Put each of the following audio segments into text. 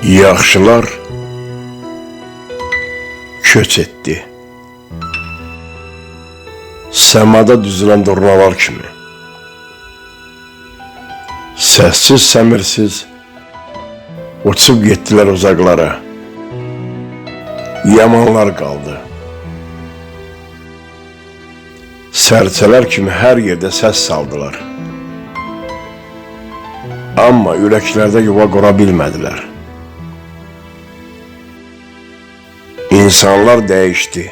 Yaxşılar köç etdi. Səmada düzülən durnalar kimi. Səssiz, səmirsiz uçub getdilər uzaqlara. Yamanlar qaldı. Sərçələr kimi hər yerdə səs saldılar. Amma ürəklərdə yuva qura bilmədilər. İnsanlar dəyişdi.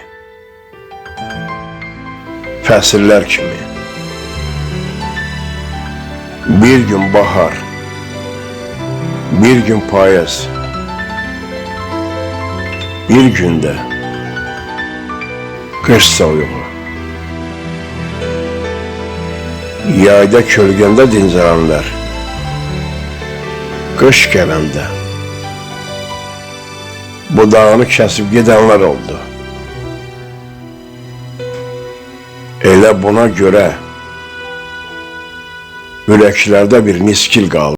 Fəsillər kimi. Bir gün bahar, bir gün payız, bir gündə qış soyuğu. Yayda kölgəndə dincələnlər, qış gələndə budağını kəsib gedənlər oldu. Elə buna görə ürəklərdə bir niskil qaldı.